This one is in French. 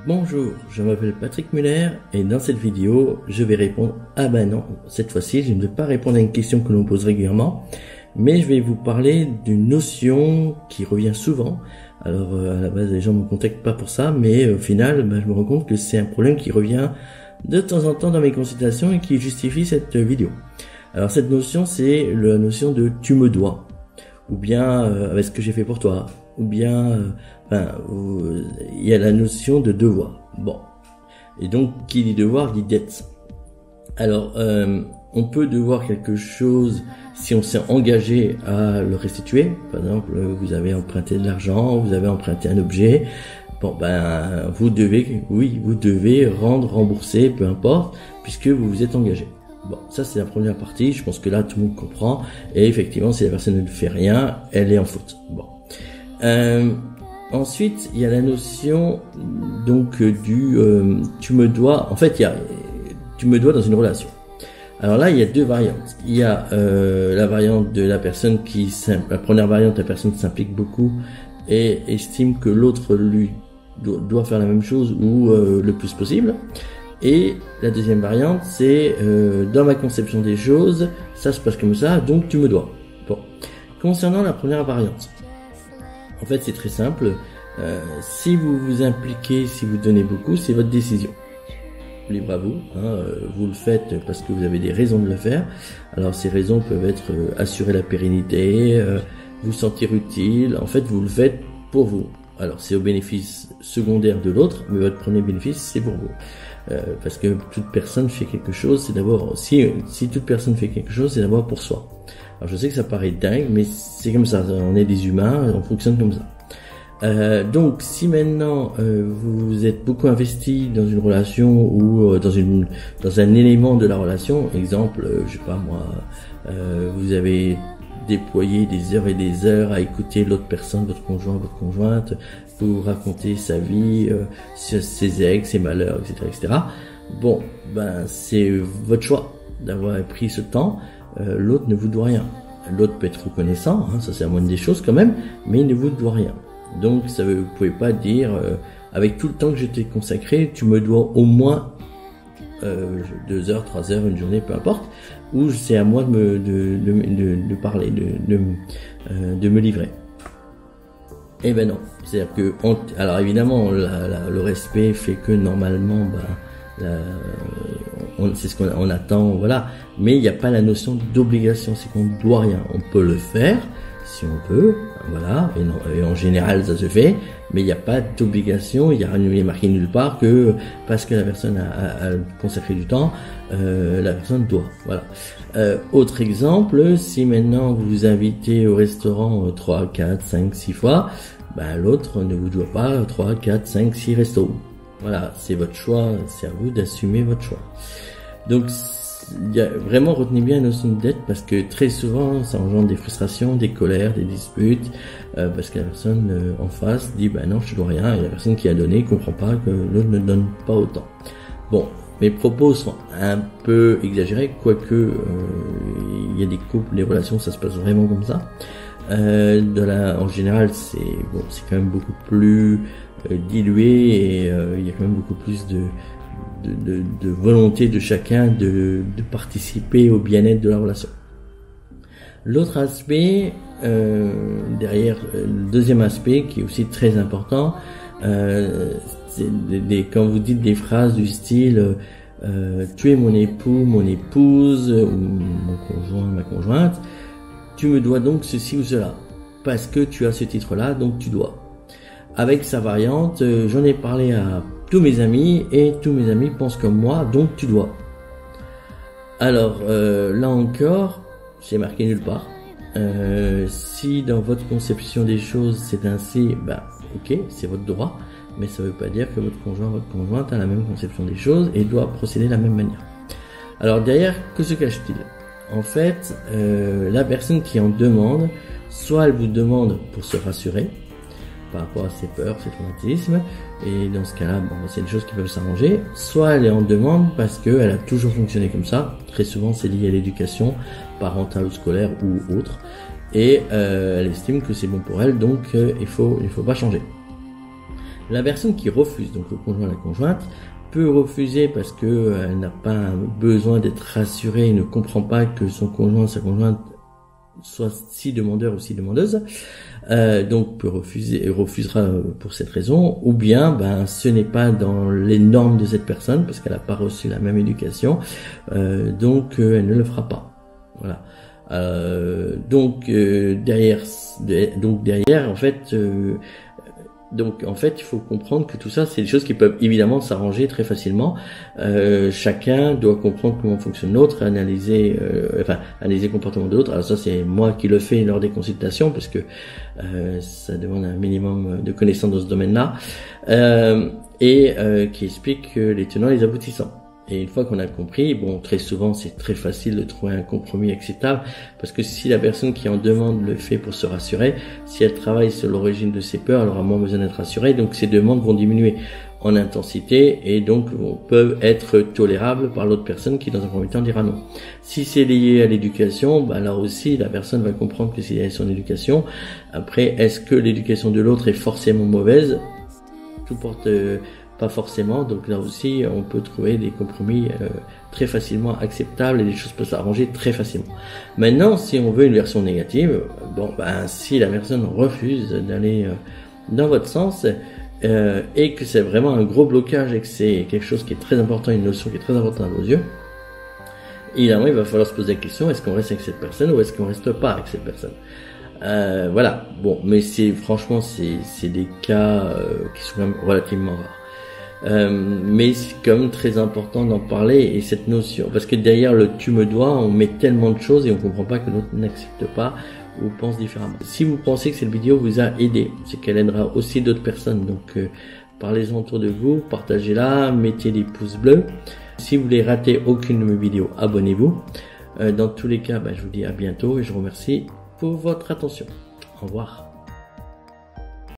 Bonjour, je m'appelle Patrick Muller et dans cette vidéo, je vais répondre non, cette fois-ci, je ne vais pas répondre à une question que l'on pose régulièrement, mais je vais vous parler d'une notion qui revient souvent. Alors à la base, les gens me contactent pas pour ça, mais au final, je me rends compte que c'est un problème qui revient de temps en temps dans mes consultations et qui justifie cette vidéo. Alors cette notion, c'est la notion de tu me dois, ou bien avec ce que j'ai fait pour toi, ou bien il y a la notion de devoir. Bon, et donc qui dit devoir dit dette. Alors on peut devoir quelque chose si on s'est engagé à le restituer. Par exemple, vous avez emprunté de l'argent, vous avez emprunté un objet. Bon, vous devez rembourser, peu importe, puisque vous vous êtes engagé. Bon, ça c'est la première partie, je pense que là tout le monde comprend, et effectivement si la personne ne fait rien, elle est en faute. Bon. Ensuite, il y a la notion donc du tu me dois, en fait il y a tu me dois dans une relation. Alors là il y a deux variantes. Il y a la variante de la personne la première variante, la personne s'implique beaucoup et estime que l'autre lui doit faire la même chose ou le plus possible. Et la deuxième variante, c'est dans ma conception des choses, ça se passe comme ça, donc tu me dois. Bon. Concernant la première variante, en fait c'est très simple. Si vous vous impliquez, si vous donnez beaucoup, c'est votre décision. Libre à vous. Vous le faites parce que vous avez des raisons de le faire. Alors ces raisons peuvent être assurer la pérennité, vous sentir utile. En fait, vous le faites pour vous. Alors c'est au bénéfice secondaire de l'autre, mais votre premier bénéfice c'est pour vous. Parce que toute personne fait quelque chose, c'est d'abord si toute personne fait quelque chose, c'est d'abord pour soi. Alors je sais que ça paraît dingue, mais c'est comme ça. On est des humains, on fonctionne comme ça. Donc si maintenant vous êtes beaucoup investi dans une relation ou dans un élément de la relation, exemple, je sais pas moi, vous avez déployé des heures et des heures à écouter l'autre personne, votre conjoint, votre conjointe, pour raconter sa vie, ses ex, ses malheurs, etc., etc. Bon, c'est votre choix d'avoir pris ce temps. L'autre ne vous doit rien. L'autre peut être reconnaissant, ça c'est la moindre des choses quand même, mais il ne vous doit rien. Donc vous pouvez pas dire avec tout le temps que je t'ai consacré, tu me dois au moins 2 heures, 3 heures, une journée, peu importe, ou c'est à moi de parler, de me livrer. Eh ben non, c'est-à-dire que alors évidemment le respect fait que normalement c'est ce qu'on attend, voilà, mais il n'y a pas la notion d'obligation, c'est qu'on ne doit rien. On peut le faire si on veut, voilà, et en général ça se fait, mais il n'y a pas d'obligation, il y a marqué nulle part que parce que la personne a consacré du temps, la personne doit, voilà. Autre exemple, si maintenant vous vous invitez au restaurant 3, 4, 5, 6 fois, l'autre ne vous doit pas 3, 4, 5, 6 restos. Voilà, c'est votre choix, c'est à vous d'assumer votre choix. Donc, vraiment retenez bien la notion de dette parce que très souvent ça engendre des frustrations, des colères, des disputes parce que la personne en face dit non je dois rien et la personne qui a donné comprend pas que l'autre ne donne pas autant. Bon, mes propos sont un peu exagérés, quoique il y a des couples, des relations ça se passe vraiment comme ça. En général c'est quand même beaucoup plus dilué et il y a quand même beaucoup plus de volonté de chacun de participer au bien-être de la relation. L'autre aspect, derrière le deuxième aspect qui est aussi très important, c'est quand vous dites des phrases du style tu es mon époux, mon épouse, ou mon conjoint, ma conjointe, tu me dois donc ceci ou cela, parce que tu as ce titre-là, donc tu dois. Avec sa variante, j'en ai parlé à tous mes amis et tous mes amis pensent comme moi, donc tu dois. Alors là encore, c'est marqué nulle part. Si dans votre conception des choses c'est ainsi, ok, c'est votre droit, mais ça ne veut pas dire que votre conjoint, votre conjointe a la même conception des choses et doit procéder de la même manière. Alors derrière, que se cache-t-il? En fait, la personne qui en demande, soit elle vous demande pour se rassurer, par rapport à ses peurs, ses traumatismes, et dans ce cas-là, c'est des choses qui peuvent s'arranger, soit elle est en demande parce qu'elle a toujours fonctionné comme ça, très souvent c'est lié à l'éducation parentale ou scolaire ou autre, et elle estime que c'est bon pour elle, donc il faut pas changer. La personne qui refuse, donc le conjoint, la conjointe, peut refuser parce que elle n'a pas besoin d'être rassurée, elle ne comprend pas que son conjoint, sa conjointe soit si demandeur ou si demandeuse, donc peut refuser et refusera pour cette raison, ou bien ce n'est pas dans les normes de cette personne parce qu'elle n'a pas reçu la même éducation, donc elle ne le fera pas. Voilà. Derrière en fait, il faut comprendre que tout ça, c'est des choses qui peuvent évidemment s'arranger très facilement. Chacun doit comprendre comment fonctionne l'autre, analyser le comportement de l'autre. Alors ça, c'est moi qui le fais lors des consultations, parce que ça demande un minimum de connaissances dans ce domaine-là, qui explique les tenants et les aboutissants. Et une fois qu'on a compris, très souvent c'est très facile de trouver un compromis acceptable, parce que si la personne qui en demande le fait pour se rassurer, si elle travaille sur l'origine de ses peurs, elle aura moins besoin d'être rassurée, donc ses demandes vont diminuer en intensité et donc peuvent être tolérables par l'autre personne qui dans un premier temps dira non. Si c'est lié à l'éducation, là aussi la personne va comprendre que c'est lié à son éducation. Après, est-ce que l'éducation de l'autre est forcément mauvaise? Tout porte pas forcément, donc là aussi on peut trouver des compromis très facilement acceptables et les choses peuvent s'arranger très facilement. Maintenant, si on veut une version négative, si la personne refuse d'aller dans votre sens et que c'est vraiment un gros blocage et que c'est quelque chose qui est très important, une notion qui est très importante à vos yeux, évidemment il va falloir se poser la question, est-ce qu'on reste avec cette personne ou est-ce qu'on reste pas avec cette personne? Voilà, mais franchement c'est des cas qui sont quand même relativement rares. Mais c'est quand même très important d'en parler, et cette notion, parce que derrière le tu me dois, on met tellement de choses et on comprend pas que l'autre n'accepte pas ou pense différemment. Si vous pensez que cette vidéo vous a aidé, c'est qu'elle aidera aussi d'autres personnes, donc parlez-en autour de vous, partagez-la, mettez des pouces bleus. Si vous voulez rater aucune de mes vidéos, abonnez-vous. Dans tous les cas, je vous dis à bientôt et je vous remercie pour votre attention. Au revoir.